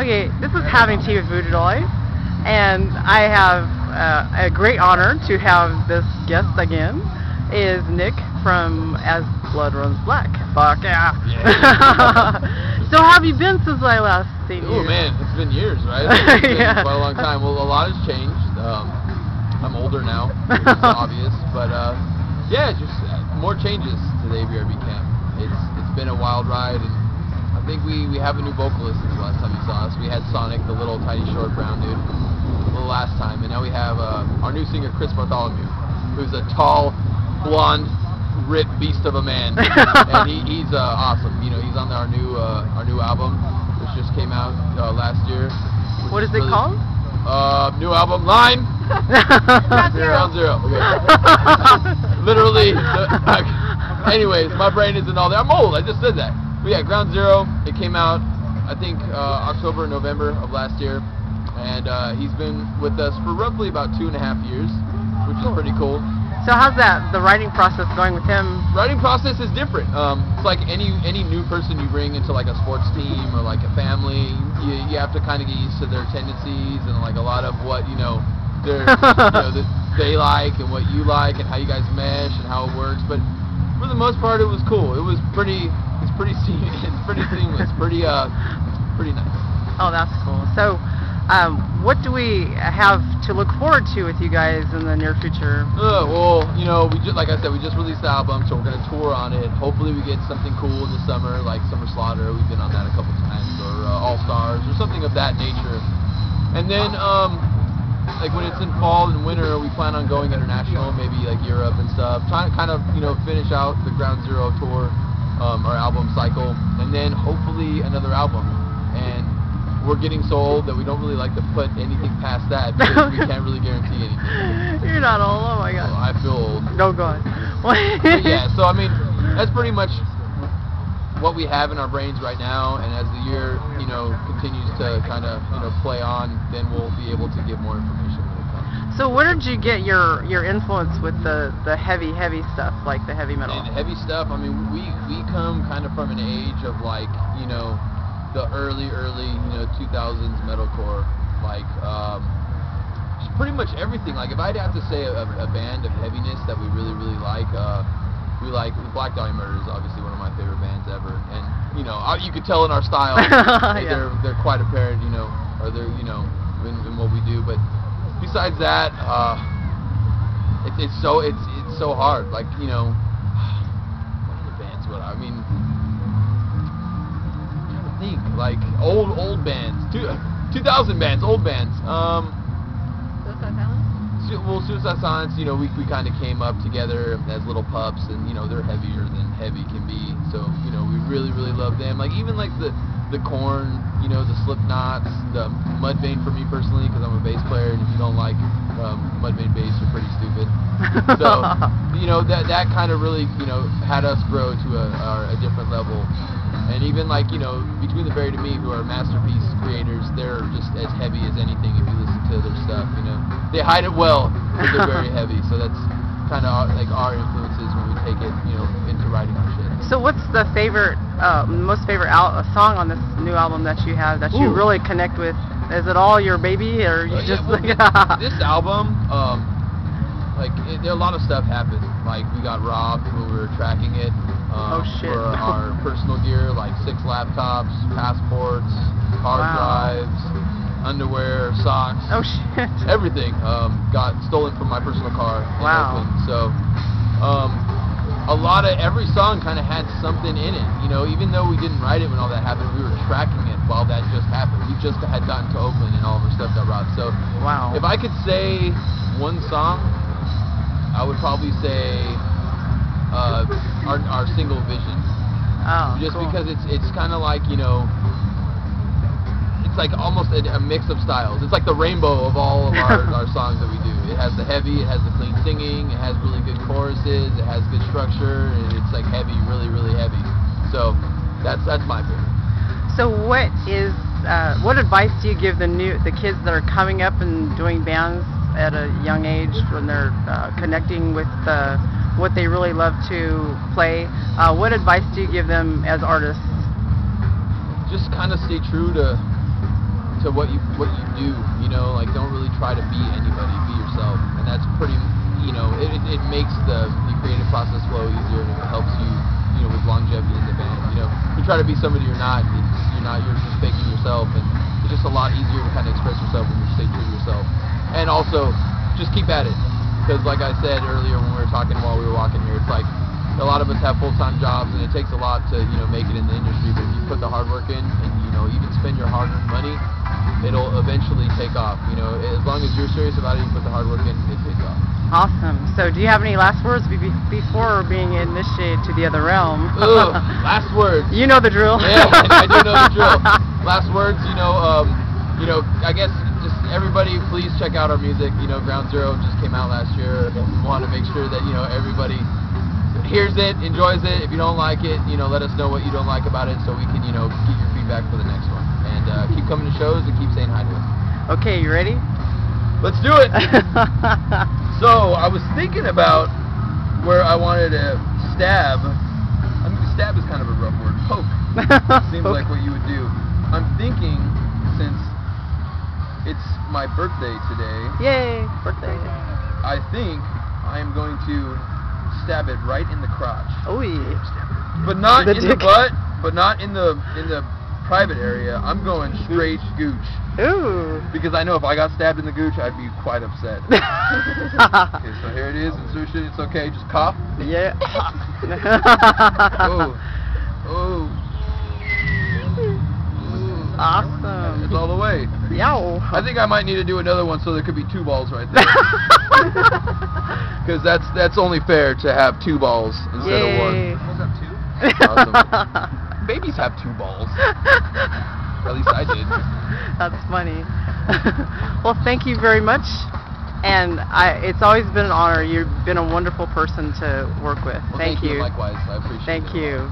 Okay, this is Having Tea with Voodoo Dollies, and I have a great honor to have this guest again, is Nick from As Blood Runs Black. Fuck yeah. So how have you been since I last seen you? Oh man, it's been years, right? It's been Yeah. quite a long time. Well, a lot has changed. I'm older now, which is obvious, but yeah, just more changes to the ABRB camp. It's been a wild ride, and I think we have a new vocalist since the last time you saw us. We had Sonic, the little tiny short brown dude, the last time, and now we have our new singer Chris Bartholomew, who's a tall, blonde, ripped beast of a man, and he's awesome. You know, he's on our new album, which just came out last year. What is it called? New album, Line Ground Zero. Okay. Literally. Anyways, my brain isn't all there. I'm old. I just said that. But yeah, Ground Zero. It came out, I think, October, November of last year, and he's been with us for roughly about 2.5 years, which is pretty cool. So how's the writing process going with him? Writing process is different. It's like any new person you bring into like a sports team or like a family. You have to kind of get used to their tendencies and like a lot of what they like and what you like and how you guys mesh and how it works. But for the most part, it was cool. It's pretty seamless. It's pretty seamless. Pretty nice. Oh, that's cool. So, what do we have to look forward to with you guys in the near future? Well, you know, like I said, we just released the album, so we're gonna tour on it. Hopefully, we get something cool in the summer, like Summer Slaughter. We've been on that a couple times, or All Stars, or something of that nature. And then, like when it's in fall and winter, we plan on going international, maybe like Europe and stuff. Trying to kind of, you know, finish out the Ground Zero tour, our album cycle, and then hopefully another album. And we're getting so old that we don't really like to put anything past that because we can't really guarantee anything. You're not old, oh my god. Well, I feel old. No, go on. But yeah, so I mean, that's pretty much what we have in our brains right now, and as the year, you know, continues to kind of, you know, play on, then we'll be able to give more information when it comes. So where did you get your influence with the heavy stuff, like the heavy metal? And heavy stuff, I mean, we come kind of from an age of like, you know, the early, you know, 2000s metalcore, like, pretty much everything. Like, if I'd have to say a band of heaviness that we really like, we like Black Dahlia Murder is obviously one of my favorite bands ever, and you know, you could tell in our style, yeah. they're quite apparent, you know, or they're, you know, in what we do. But besides that, it's so hard. Like, you know, what other bands? I mean, think like old bands, 2000 bands, old bands. Suicide Silence? Well, Suicide Silence, you know, we kind of came up together as little pups, and you know, they're heavier than heavy can be. So you know, we really love them. Like even like the Korn, you know, the Slipknots, the Mudvayne for me personally, because I'm a bass player, and if you don't like Mudvayne bass, you're pretty stupid. So you know, that kind of really, you know, had us grow to a different level. And even like, you know, Between the Buried and Me, who are masterpiece creators, they're just as heavy as anything if you listen to their stuff, you know. They hide it well, but they're very heavy, so that's kind of like our influences when we take it, you know, into writing our shit. So what's the most favorite song on this new album that you have that you really connect with? Is it all your baby, or you just well, like... This album, a lot of stuff happened. Like, we got robbed when we were tracking it. Oh shit. For our personal gear, like 6 laptops, passports, hard drives, underwear, socks. Oh shit. Everything got stolen from my personal car in Oakland. So every song kind of had something in it. You know, even though we didn't write it when all that happened, we were tracking it while that just happened. We just had gotten to Oakland and all of our stuff got robbed. So if I could say one song, I would probably say our single Vision. Oh, just cool. because it's kind of like, you know, it's like almost a mix of styles. It's like the rainbow of all of our songs that we do. It has the heavy, it has the clean singing, it has really good choruses, it has good structure, and it's like heavy, really heavy. So that's my favorite. So what advice do you give the kids that are coming up and doing bands at a young age when they're connecting with what they really love to play? What advice do you give them as artists? Just kind of stay true to to what you do. You know, like don't really try to be anybody. Be yourself, and that's pretty. You know, it makes the creative process flow easier, and it helps you. You know, with longevity in the band. You know, you try to be somebody you're not. You're just faking yourself, and it's just a lot easier to kind of express yourself when you stay true to yourself. And also, just keep at it, because like I said earlier when we were talking while we were walking here, it's like a lot of us have full-time jobs, and it takes a lot to make it in the industry. But if you put the hard work in, and even spend your hard-earned money, it'll eventually take off. You know, as long as you're serious about it, you put the hard work in, it pays off. Awesome. So do you have any last words before being initiated to the other realm? Ugh, last words. You know the drill. Yeah, I do know the drill. Last words, I guess just everybody please check out our music. Ground Zero just came out last year. We want to make sure that, everybody hears it, enjoys it. If you don't like it, let us know what you don't like about it so we can, get your feedback for the next one. And keep coming to shows and keep saying hi to us. Okay, you ready? Let's do it! So, I was thinking about where I wanted to stab. I mean, stab is kind of a rough word. Poke. Seems like what you would do. I'm thinking, since it's my birthday today. Yay, birthday. I think I am going to stab it right in the crotch. Ooh. But not in the butt, but not in the private area. I'm going straight gooch. Ooh. Because I know if I got stabbed in the gooch, I'd be quite upset. Okay, so here it is. Insert it. It's okay. Just cough. Yeah. Oh. Oh. Awesome. It's all the way. Yow. I think I might need to do another one so there could be 2 balls right there. Because that's only fair to have 2 balls instead of 1. Balls have 2? Awesome. Babies have 2 balls. At least I did. That's funny. Well, thank you very much. And it's always been an honor. You've been a wonderful person to work with. Well, thank you. Likewise. I appreciate it. Thank you.